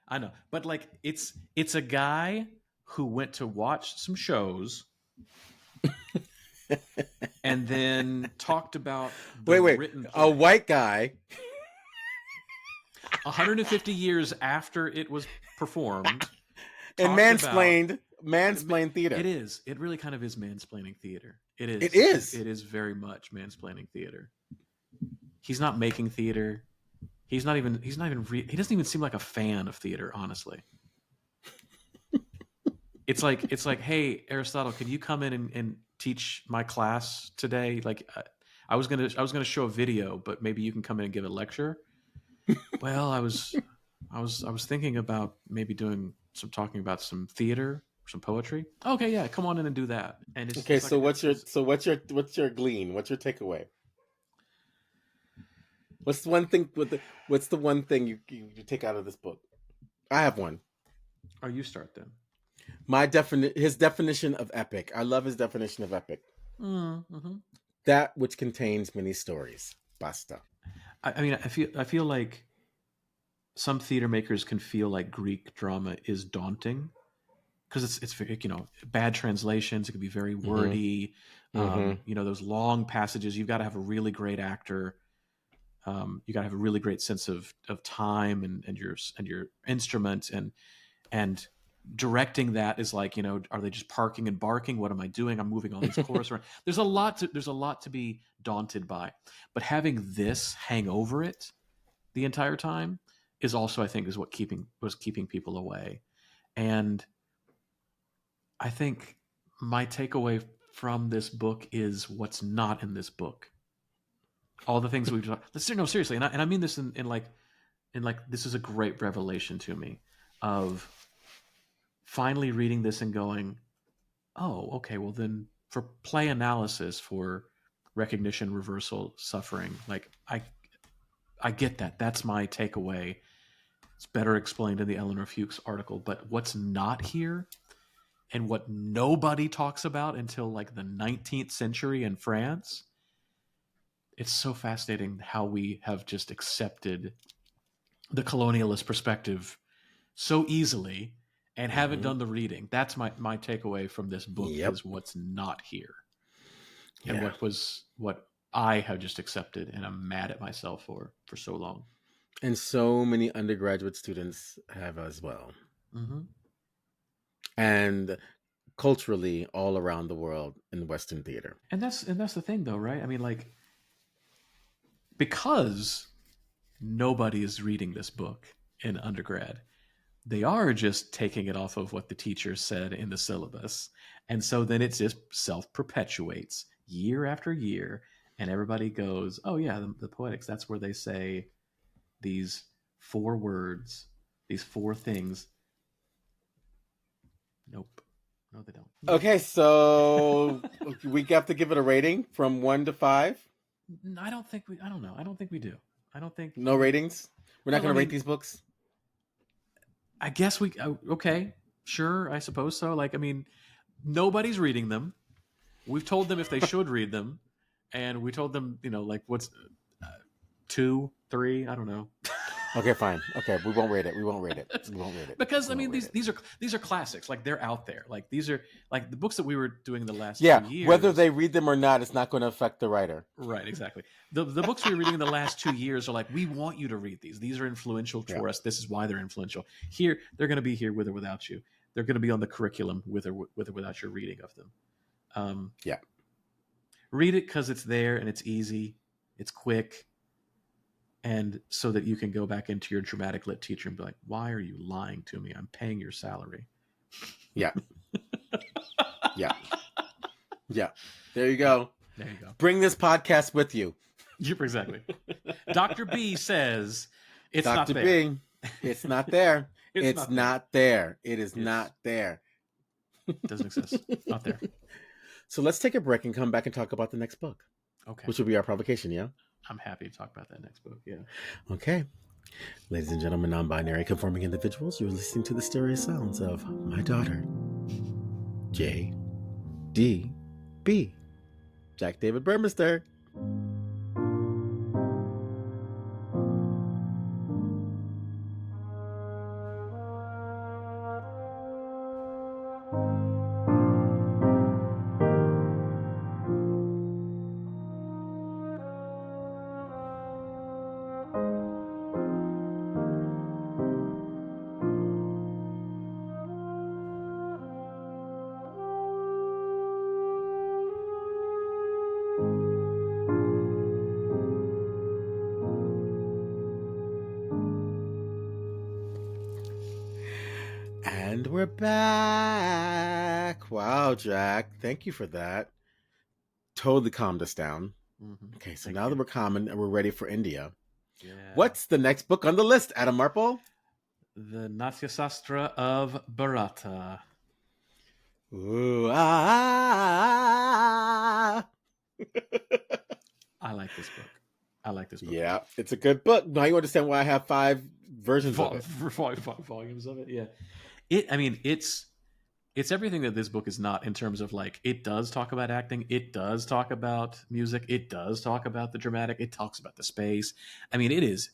I know. But like, it's a guy who went to watch some shows and then talked about the Wait, written a play. white guy 150 years after it was performed, and talked about mansplained theater. It is. It really kind of is mansplaining theater. It is. It is. It is very much mansplaining theater. He's not making theater. He doesn't even seem like a fan of theater, honestly. It's like, hey, Aristotle, can you come in and teach my class today? Like, I was gonna show a video, but maybe you can come in and give a lecture. Well, I was thinking about maybe talking about some theater, some poetry. Okay, yeah, come on in and do that. And it's Okay, it's like so what's your glean? What's your takeaway? What's the one thing you take out of this book? I have one. Oh, you start then. His definition of epic. I love his definition of epic. Mm-hmm. That which contains many stories. Basta. I mean, I feel like some theater makers can feel like Greek drama is daunting because it's very, bad translations. It can be very wordy. Those long passages. You've got to have a really great actor. You got to have a really great sense of time and your instrument and directing that is like, are they just parking and barking? What am I doing? I'm moving all these chorus around. There's a lot to be daunted by, but having this hang over it the entire time is also, I think, is what was keeping people away. And I think my takeaway from this book is what's not in this book. All the things we've talked. No, seriously, and I mean this in like this is a great revelation to me of finally reading this and going, oh, okay, well then for play analysis, for recognition, reversal, suffering, like I get that. That's my takeaway. It's better explained in the Eleanor Fuchs article, but what's not here and what nobody talks about until like the 19th century in France, it's so fascinating how we have just accepted the colonialist perspective so easily and haven't done the reading. That's my takeaway from this book is what's not here. And what I have just accepted and I'm mad at myself for so long. And so many undergraduate students have as well. Mm-hmm. And culturally all around the world in Western theater. And that's the thing though, right? I mean, like, because nobody is reading this book in undergrad, they are just taking it off of what the teacher said in the syllabus. And so then it just self-perpetuates year after year. And everybody goes, oh yeah, the Poetics, that's where they say these 4 words, these 4 things. Nope. No, they don't. Okay, so we have to give it a rating from 1 to 5? I don't know. I don't think we do. I don't think. No ratings? We're not going to rate these books? I guess we, okay, sure, I suppose so. Like, I mean, nobody's reading them. We've told them if they should read them. And we told them, like what's 2, 3, I don't know. Okay, fine. Okay, we won't rate it. Because I mean, these are classics. Like they're out there. Like these are like the books that we were doing the last 2 years. Whether they read them or not, it's not going to affect the writer. Right, exactly. The books we were reading in the last 2 years are like, we want you to read these. These are influential to us. This is why they're influential. Here, they're going to be here with or without you. they're going to be on the curriculum with or without your reading of them. Yeah. Read it because it's there and it's easy, it's quick, and so that you can go back into your dramatic lit teacher and be like, why are you lying to me? I'm paying your salary. Yeah. Yeah. Yeah. There you go. There you go. Bring this podcast with you. Exactly. Dr. B says it's not Dr. there. B, it's not there. It's not there. It is not there. Doesn't exist. Not there. So let's take a break and come back and talk about the next book. Okay. Which will be our provocation, yeah? I'm happy to talk about that next book, yeah. Okay. Ladies and gentlemen, non-binary conforming individuals, you're listening to the stereo sounds of my daughter, J.D.B. Jack David Burmester. And we're back. Wow, Jack. Thank you for that. Totally calmed us down. Mm-hmm. Okay, so now that we're calm and we're ready for India, yeah. What's the next book on the list, Adam Marple? The Natya Sastra of Bharata. Ooh, I like this book. Yeah, it's a good book. Now you understand why I have 5 versions of it. Volumes of it, yeah. It's everything that this book is not, in terms of, like, it does talk about acting, it does talk about music, it does talk about the dramatic, it talks about the space. I mean, it is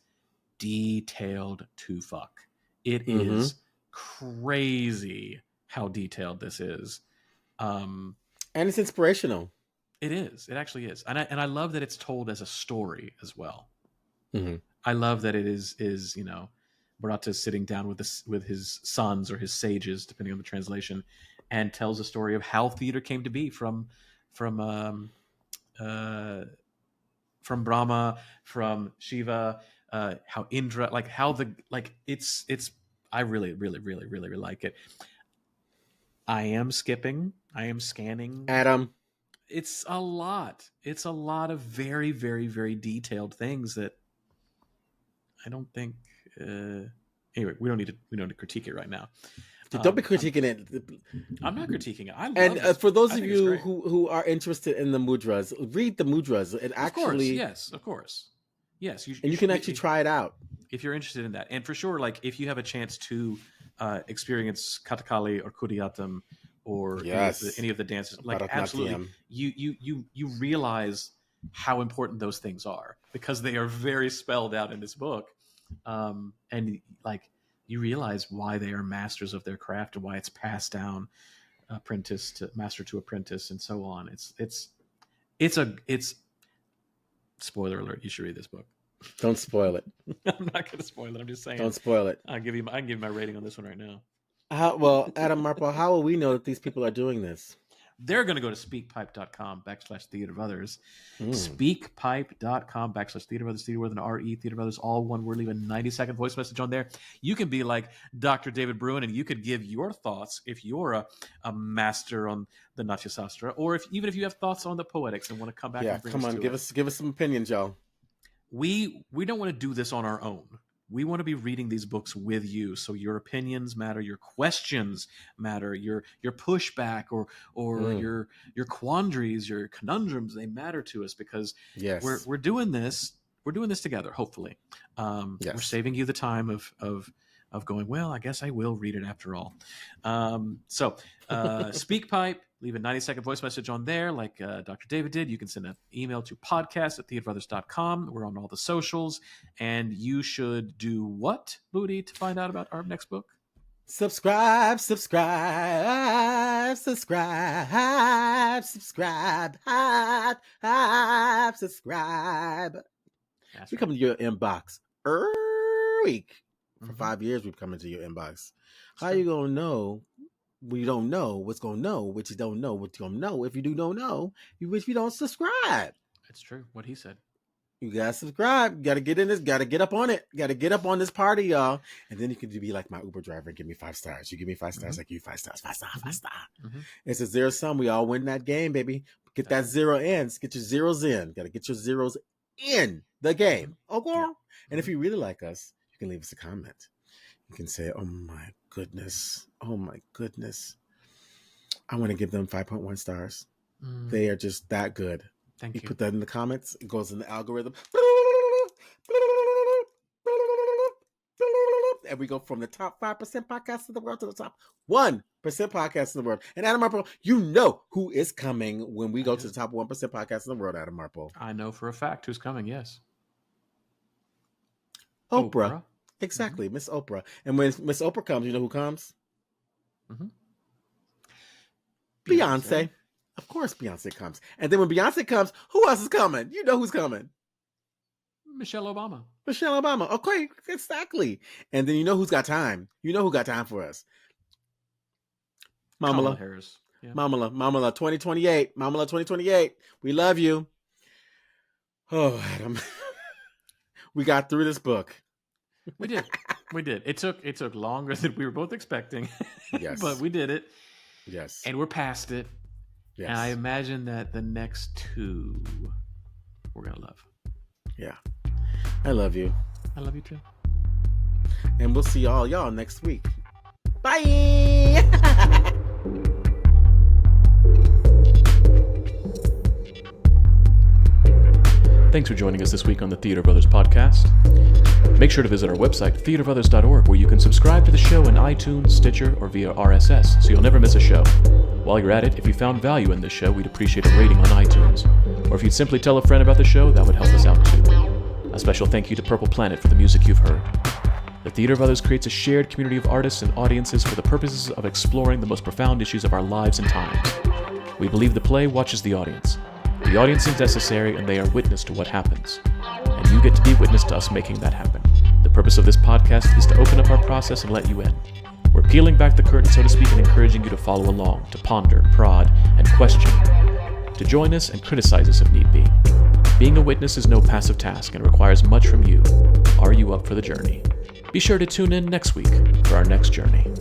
detailed to fuck. It is crazy how detailed this is. And it's inspirational. It is. It actually is. And I love that it's told as a story as well. Mm-hmm. I love that it is Bharata is sitting down with his sons or his sages, depending on the translation, and tells a story of how theater came to be from Brahma, from Shiva, how Indra, like how it's. I really, really, really, really, really like it. I am scanning. Adam. It's a lot. It's a lot of very, very, very detailed things that I don't think. Anyway, we don't need to critique it right now. Don't be critiquing it. I'm not critiquing it. I love and this. For those of you who are interested in the mudras, read the mudras and actually. Of course, yes. You can actually try it out if you're interested in that. And for sure, like, if you have a chance to experience Kathakali or Kudiyatam or any of the dances, like, absolutely, you realize how important those things are, because they are very spelled out in this book. And, like, you realize why they are masters of their craft and why it's passed down master to apprentice and so on. It's spoiler alert. You should read this book. Don't spoil it. I'm not going to spoil it. I'm just saying. Don't spoil it. I can give you my rating on this one right now. Well, Adam Marple, how will we know that these people are doing this? They're going to go to speakpipe.com/theater of others. Speakpipe.com/theater of others, theater with an R-E, theater of others, all one word. Leave a 90-second voice message on there. You can be like Dr. David Bruin, and you could give your thoughts if you're a master on the Natya Sastra, or even if you have thoughts on the Poetics and want to come back and bring give us some opinions, y'all. We don't want to do this on our own. We want to be reading these books with you, so your opinions matter, your questions matter, your pushback or your quandaries, your conundrums, they matter to us, because we're doing this together. Hopefully, we're saving you the time of going, well, I guess I will read it after all. So SpeakPipe, leave a 90-second voice message on there, like Dr. David did. You can send an email to podcast@theaterofothers.com. We're on all the socials. And you should do what, Budi, to find out about our next book? Subscribe. We come to your inbox every week. For 5 years, we've come into your inbox. How are you going to know you don't know what's going to know, what you don't know, what you're going to know. If you don't know, if you don't subscribe. It's true. What he said. You got to subscribe. You got to get in this. Got to get up on it. Got to get up on this party, y'all. And then you can be like my Uber driver and give me 5 stars. You give me 5 stars, I give you 5 stars, 5 stars, 5 stars. It's a zero sum. We all win that game, baby. Get that zero ends. Get your zeros in. Got to get your zeros in the game. Okay. Yeah. And if you really like us, you can leave us a comment. You can say, oh my goodness. Oh my goodness. I want to give them 5.1 stars. They are just that good. Thank you. Put that in the comments. It goes in the algorithm. And we go from the top 5% podcast in the world to the top 1% podcast in the world. And Adam Marple, you know who is coming when we go to the top 1% podcast in the world, Adam Marple. I know for a fact who's coming, yes. Oprah. Exactly, Miss Oprah. And when Miss Oprah comes, you know who comes? Beyonce. Of course Beyonce comes. And then when Beyonce comes, who else is coming? You know who's coming. Michelle Obama. Michelle Obama. Okay, exactly. And then you know who's got time. You know who got time for us. Mamala Harris. Yeah. Mamala 2028. Mamala 2028. We love you. Oh, Adam. We got through this book. We did. It took longer than we were both expecting. Yes. But we did it. Yes. And we're past it. Yes. And I imagine that the next 2 we're going to love. Yeah. I love you. I love you too. And we'll see all y'all next week. Bye. Thanks for joining us this week on the Theater Brothers podcast. Make sure to visit our website, theaterbrothers.org, where you can subscribe to the show in iTunes, Stitcher, or via RSS, so you'll never miss a show. While you're at it, if you found value in this show, we'd appreciate a rating on iTunes. Or if you'd simply tell a friend about the show, that would help us out too. A special thank you to Purple Planet for the music you've heard. The Theater Brothers creates a shared community of artists and audiences for the purposes of exploring the most profound issues of our lives and times. We believe the play watches the audience. The audience is necessary, and they are witness to what happens. And you get to be witness to us making that happen. The purpose of this podcast is to open up our process and let you in. We're peeling back the curtain, so to speak, and encouraging you to follow along, to ponder, prod, and question, to join us and criticize us if need be. Being a witness is no passive task and requires much from you. Are you up for the journey? Be sure to tune in next week for our next journey.